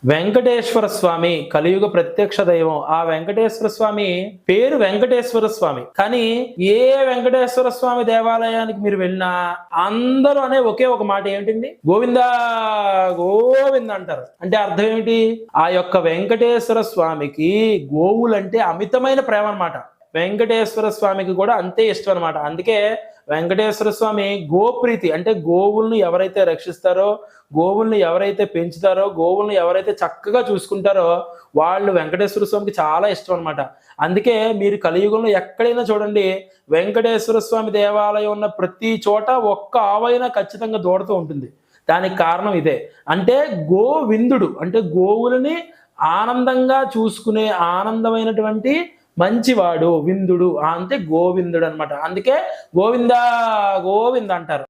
వెంకటేశ్వర స్వామి కలియుగ ప్రత్యక్ష దైవం. ఆ వెంకటేశ్వర స్వామి పేరు వెంకటేశ్వర స్వామి. కానీ ఏ వెంకటేశ్వర స్వామి దేవాలయానికి మీరు వెళ్ళినా అందరూ అనే ఒకే ఒక మాట ఏమిటండి? గోవిందా గోవింద అంటారు. అంటే అర్థం ఏమిటి? ఆ యొక్క వెంకటేశ్వర స్వామికి గోవులంటే అమితమైన ప్రేమ అన్నమాట. వెంకటేశ్వర స్వామికి కూడా అంతే ఇష్టం అనమాట. అందుకే వెంకటేశ్వర స్వామి గోప్రీతి, అంటే గోవుల్ని ఎవరైతే రక్షిస్తారో, గోవుల్ని ఎవరైతే పెంచుతారో, గోవుల్ని ఎవరైతే చక్కగా చూసుకుంటారో వాళ్ళు వెంకటేశ్వర స్వామికి చాలా ఇష్టం అనమాట. అందుకే మీరు కలియుగంలో ఎక్కడైనా చూడండి, వెంకటేశ్వర స్వామి దేవాలయం ఉన్న ప్రతి చోట ఒక్క ఆవైనా ఖచ్చితంగా దూడతూ ఉంటుంది. దానికి కారణం ఇదే. అంటే గోవిందుడు అంటే గోవులని ఆనందంగా చూసుకునే ఆనందమైనటువంటి మంచివాడు విందుడు అంటే గోవిందుడు అనమాట. అందుకే గోవిందా గోవింద అంటారు.